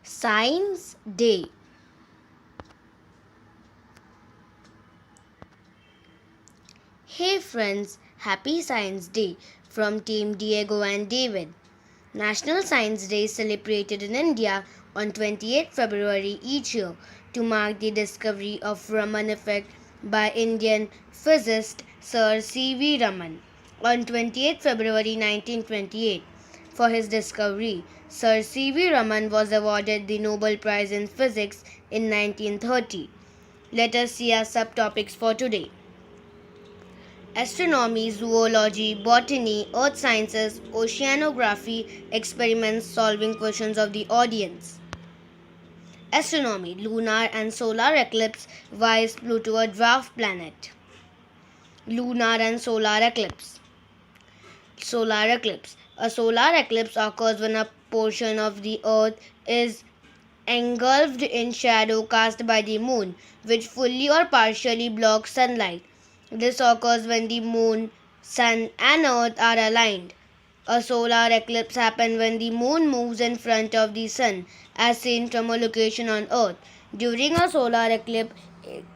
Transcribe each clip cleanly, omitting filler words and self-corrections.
Science Day. Hey friends, happy Science Day from Team Diego and David. National Science Day is celebrated in India on 28 February each year to mark the discovery of Raman effect by Indian physicist Sir C.V. Raman on 28 February 1928. For his discovery, Sir C.V. Raman was awarded the Nobel Prize in Physics in 1930. Let us see our subtopics for today: astronomy, zoology, botany, earth sciences, oceanography, experiments solving questions of the audience. Astronomy, lunar and solar eclipse. Why is Pluto a dwarf planet? Lunar and solar eclipse. Solar eclipse. A solar eclipse occurs when a portion of the earth is engulfed in shadow cast by the moon, which fully or partially blocks sunlight. This occurs when the moon, sun, and earth are aligned. A solar eclipse happens when the moon moves in front of the sun, as seen from a location on earth. During a solar eclipse,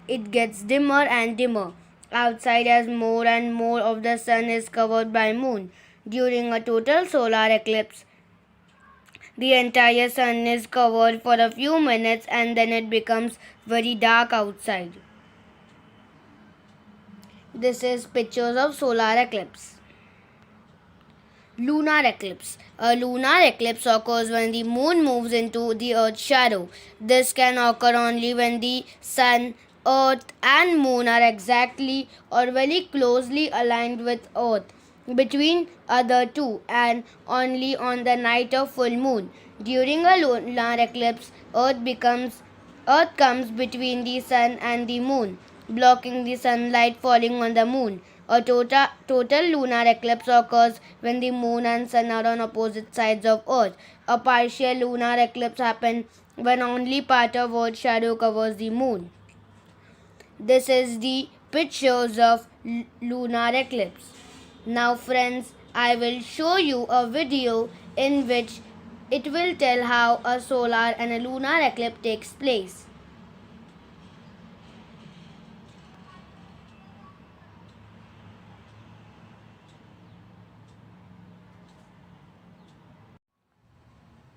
it gets dimmer and dimmer outside as more and more of the sun is covered by moon. During a total solar eclipse, the entire sun is covered for a few minutes and then it becomes very dark outside. This is pictures of solar eclipse. Lunar eclipse. A lunar eclipse occurs when the moon moves into the earth's shadow. This can occur only when the sun, earth and moon are exactly or very closely aligned with earth between other two, and only on the night of full moon. During a lunar eclipse, earth comes between the sun and the moon, blocking the sunlight falling on the moon. A total lunar eclipse occurs when the moon and sun are on opposite sides of earth. A partial lunar eclipse happens when only part of earth's shadow covers the moon. This is the pictures of lunar eclipse. Now friends, I will show you a video in which it will tell how a solar and a lunar eclipse takes place.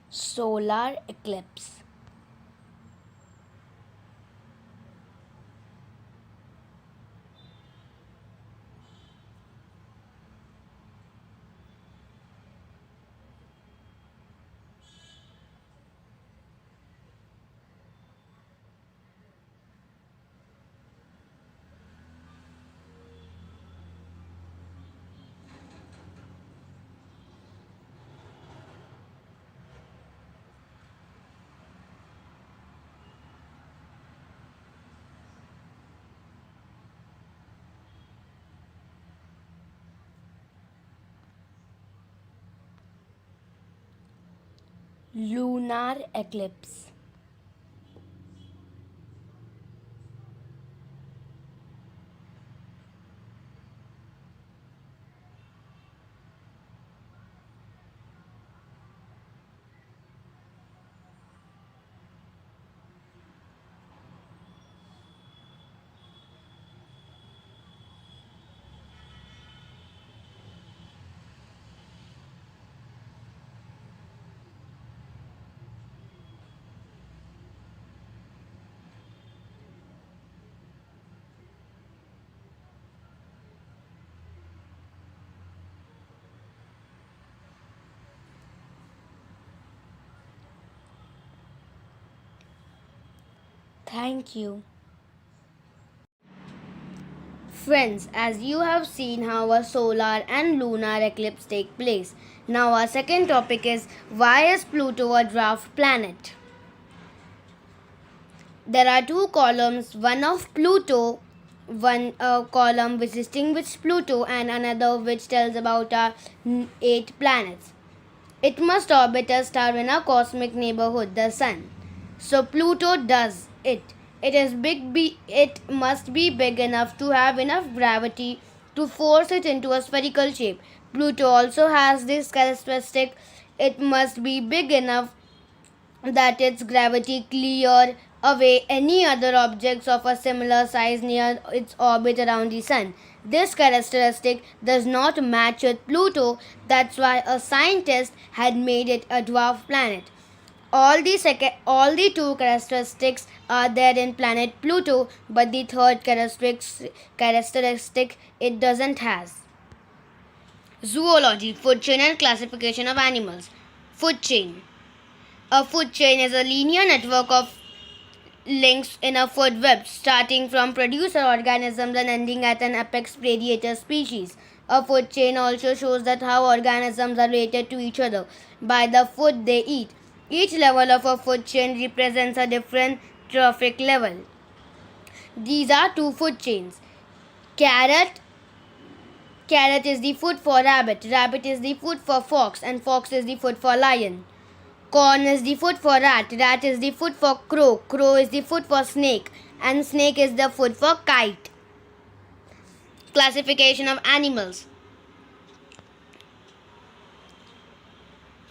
Solar eclipse. Lunar eclipse. Thank you. Friends, as you have seen how a solar and lunar eclipse take place, now our second topic is, why is Pluto a dwarf planet? There are two columns, one of Pluto, one column which distinguishes Pluto and another which tells about our 8 planets. It must orbit a star in a cosmic neighborhood, the Sun. So Pluto does it. It must be big enough to have enough gravity to force it into a spherical shape. Pluto also has this characteristic: it must be big enough that its gravity clear away any other objects of a similar size near its orbit around the sun. This characteristic does not match with Pluto, that's why a scientist had made it a dwarf planet. All the two characteristics are there in planet Pluto, but the third characteristic it doesn't has. Zoology, food chain and classification of animals. Food chain. A food chain is a linear network of links in a food web, starting from producer organisms and ending at an apex predator species. A food chain also shows that how organisms are related to each other by the food they eat. Each level of a food chain represents a different trophic level. These are two food chains. Carrot is the food for rabbit. Rabbit is the food for fox, and fox is the food for lion. Corn is the food for rat. Rat is the food for crow. Crow is the food for snake, and snake is the food for kite. Classification of animals.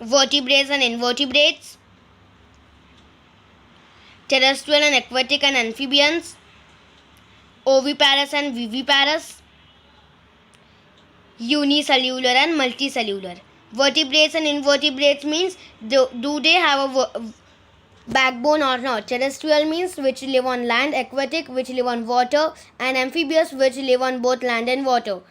Vertebrates and invertebrates. Terrestrial and aquatic and amphibians. Oviparous and viviparous. Unicellular and multicellular. Vertebrates and invertebrates means do they have a backbone or not. Terrestrial means which live on land, aquatic which live on water, and amphibious which live on both land and water.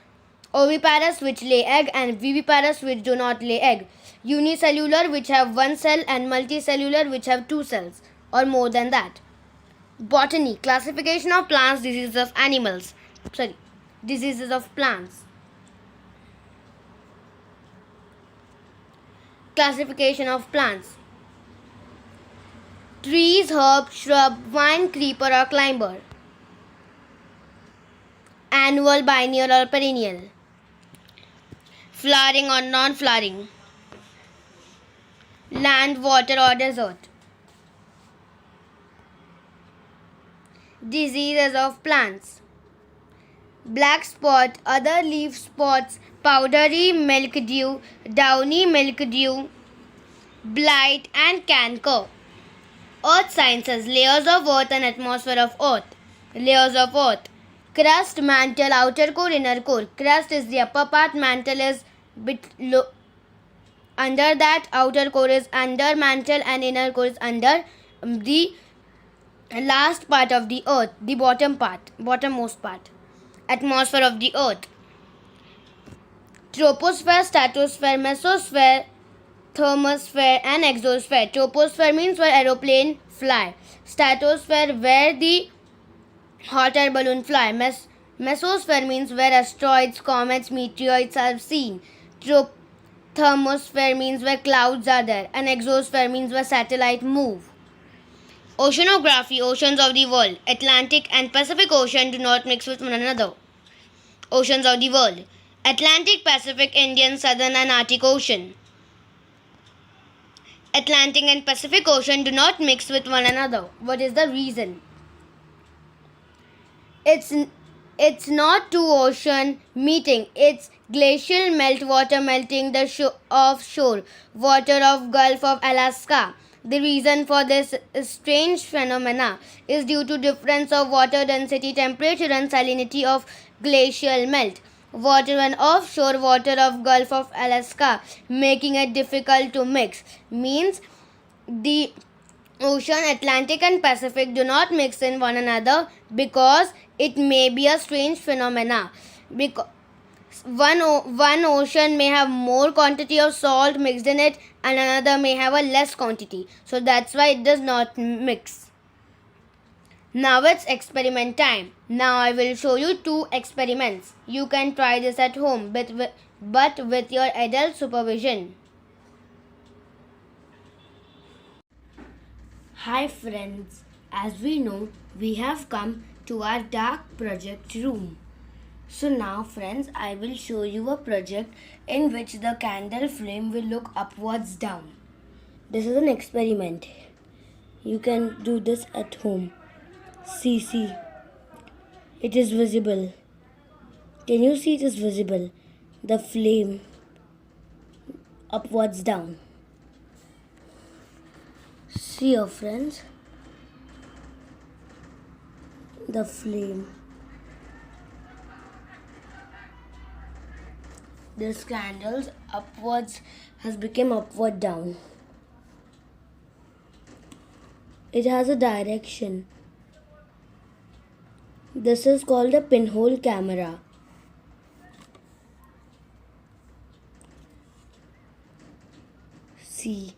Oviparous which lay egg, and viviparous which do not lay egg. Unicellular which have one cell, and multicellular which have two cells or more than that. Botany, classification of plants, diseases of animals. Diseases of plants. Classification of plants. Trees, herb, shrub, vine, creeper or climber. Annual, biennial or perennial. Flowering or non-flowering. Land, water or desert. Diseases of plants. Black spot, other leaf spots, powdery mildew, downy mildew, blight and canker. Earth sciences, layers of earth and atmosphere of earth. Layers of earth. Crust, mantle, outer core, inner core. Crust is the upper part, mantle is under that, outer core is under mantle, and inner core is under the last part of the earth, the bottommost part. Atmosphere of the earth. Troposphere, stratosphere, mesosphere, thermosphere and exosphere. Troposphere means where aeroplane fly. Stratosphere where the hot air balloon fly. Mesosphere means where asteroids, comets, meteoroids are seen. Thermosphere means where clouds are there, and exosphere means where satellites move. Oceanography, oceans of the world. Atlantic and Pacific Ocean do not mix with one another. Oceans of the world. Atlantic, Pacific, Indian, Southern and Arctic Ocean. Atlantic and Pacific Ocean do not mix with one another. What is the reason? It's not two ocean meeting. It's glacial meltwater melting the offshore water of Gulf of Alaska. The reason for this strange phenomena is due to difference of water density, temperature and salinity of glacial melt. Water and offshore water of Gulf of Alaska making it difficult to mix. Means the ocean Atlantic and Pacific do not mix in one another because it may be a strange phenomena. Because one ocean may have more quantity of salt mixed in it and another may have a less quantity. So that's why it does not mix. Now it's experiment time. Now I will show you two experiments. You can try this at home but with your adult supervision. Hi friends, as we know, we have come to our dark project room. So now friends, I will show you a project in which the candle flame will look upwards down. This is an experiment. You can do this at home. See. It is visible. Can you see it is visible? The flame upwards down. See. See your friends, the flame. This candle's upwards has become upward down. It has a direction. This is called a pinhole camera. See,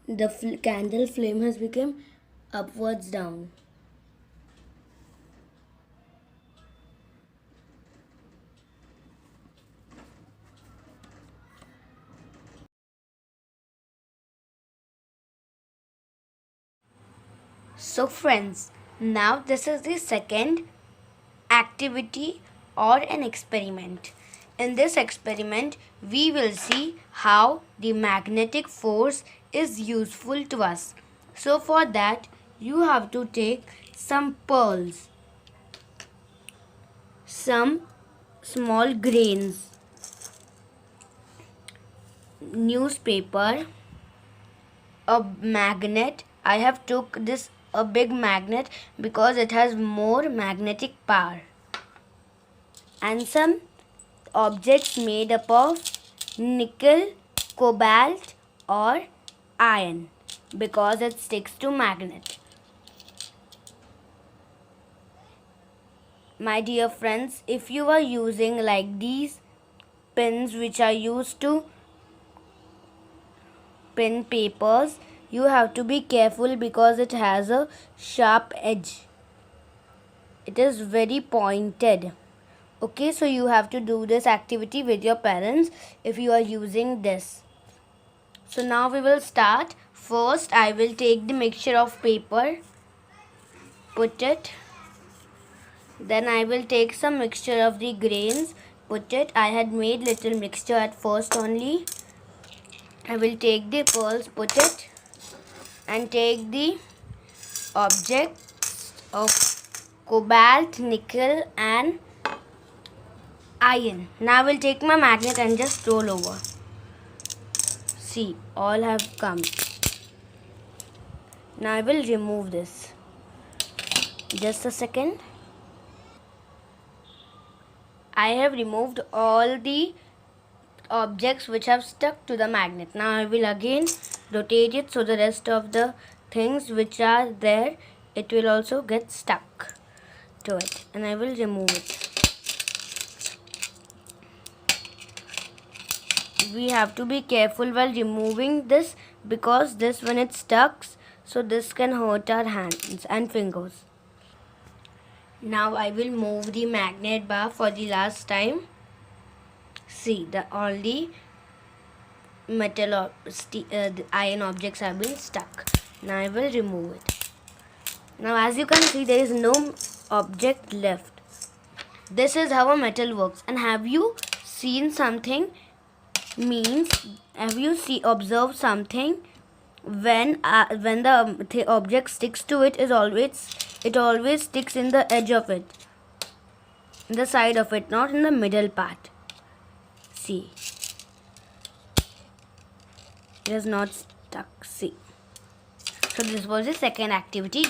the candle flame has become upwards down. So friends, now this is the second activity or an experiment. In this experiment, we will see how the magnetic force is useful to us. So for that, you have to take some pearls, some small grains, newspaper, a magnet. I have took this a big magnet because it has more magnetic power, and some objects made up of nickel, cobalt or iron because it sticks to magnet. My dear friends, if you are using like these pins which are used to pin papers, you have to be careful because it has a sharp edge. It is very pointed. Okay, so you have to do this activity with your parents if you are using this. So now we will start. First, I will take the mixture of paper, put it. Then I will take some mixture of the grains, put it. I had made little mixture at first only. I will take the pearls, put it, and take the objects of cobalt, nickel and iron. Now I will take my magnet and just roll over. See, all have come. Now I will remove this. Just a second. I have removed all the objects which have stuck to the magnet. Now I will again rotate it so the rest of the things which are there, it will also get stuck to it, and I will remove it. We have to be careful while removing this because this, when it stuck, so this can hurt our hands and fingers. Now I will move the magnet bar for the last time. See, all the metal or the iron objects have been stuck. Now I will remove it. Now as you can see, there is no object left. This is how a metal works. And have you seen something? Means, have you observed something? When the object sticks to it, it always sticks in the edge of it, in the side of it, not in the middle part. See, it is not stuck. See. So this was the second activity.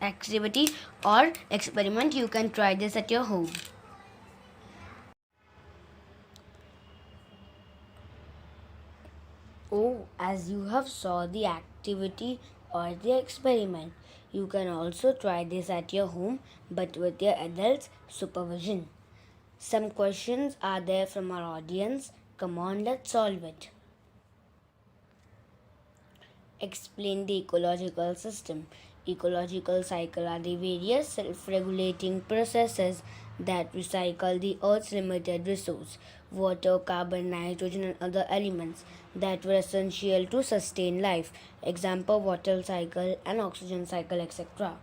Activity or experiment. You can try this at your home. Oh, as you have saw the activity or the experiment, you can also try this at your home but with your adults' supervision. Some questions are there from our audience. Come on, let's solve it. Explain the ecological system. Ecological cycle are the various self-regulating processes that recycle the Earth's limited resource, water, carbon, nitrogen and other elements that were essential to sustain life. Example, water cycle and oxygen cycle, etc.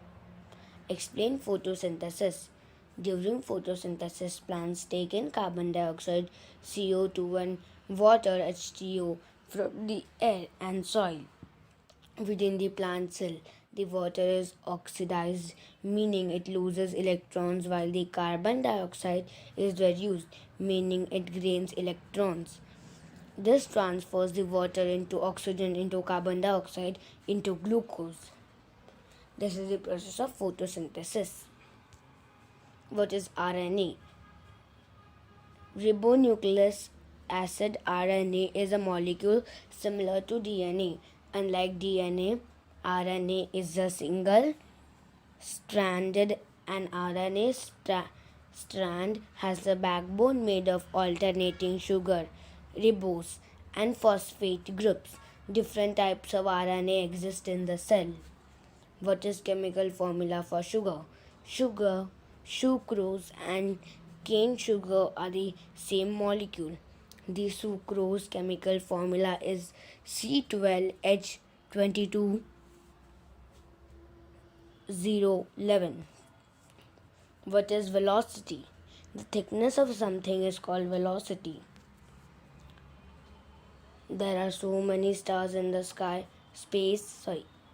Explain photosynthesis. During photosynthesis, plants take in carbon dioxide, CO2 and water, H2O, from the air and soil. Within the plant cell, the water is oxidized, meaning it loses electrons, while the carbon dioxide is reduced, meaning it gains electrons. This transfers the water into oxygen, into carbon dioxide, into glucose. This is the process of photosynthesis. What is RNA? Ribonucleic acid RNA is a molecule similar to DNA. Unlike DNA, RNA is a single stranded and RNA strand has a backbone made of alternating sugar, ribose, and phosphate groups. Different types of RNA exist in the cell. What is chemical formula for sugar? Sugar, sucrose, and cane sugar are the same molecule. The sucrose chemical formula is C12H22O11. What is velocity? The thickness of something is called velocity. There are so many stars in the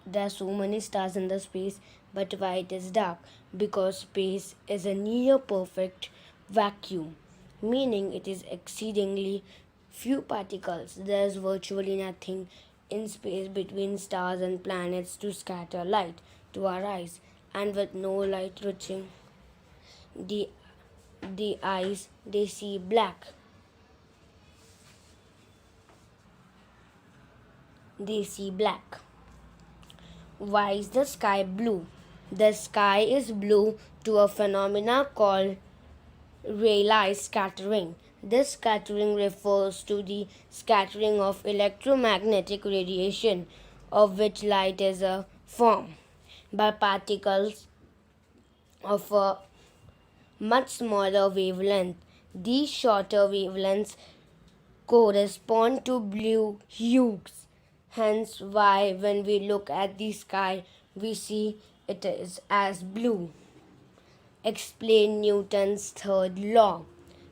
there are so many stars in the space, but why it is dark? Because space is a near perfect vacuum, meaning it is exceedingly few particles. There is virtually nothing in space between stars and planets to scatter light to our eyes, and with no light reaching the eyes, they see black. They see black. Why is the sky blue? The sky is blue to a phenomena called Rayleigh scattering. This scattering refers to the scattering of electromagnetic radiation, of which light is a form, by particles of a much smaller wavelength. These shorter wavelengths correspond to blue hues. Hence why when we look at the sky, we see it is as blue. Explain Newton's third law.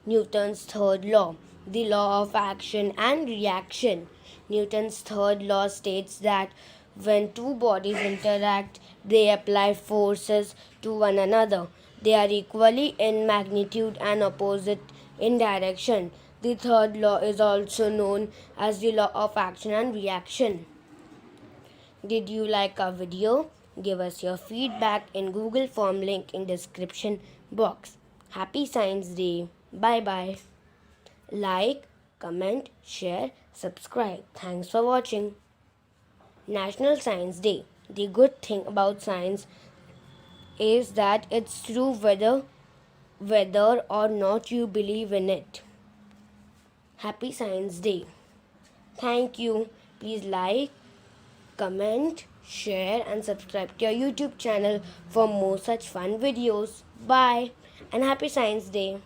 Newton's third law, the law of action and reaction. Newton's third law states that when two bodies interact, they apply forces to one another. They are equally in magnitude and opposite in direction. The third law is also known as the law of action and reaction. Did you like our video? Give us your feedback in Google form link in description box. Happy Science Day. Bye bye. Like, comment, share, subscribe. Thanks for watching. National Science Day. The good thing about science is that it's true whether or not you believe in it. Happy Science Day. Thank you. Please like, comment, share and subscribe to our YouTube channel for more such fun videos. Bye and happy Science Day.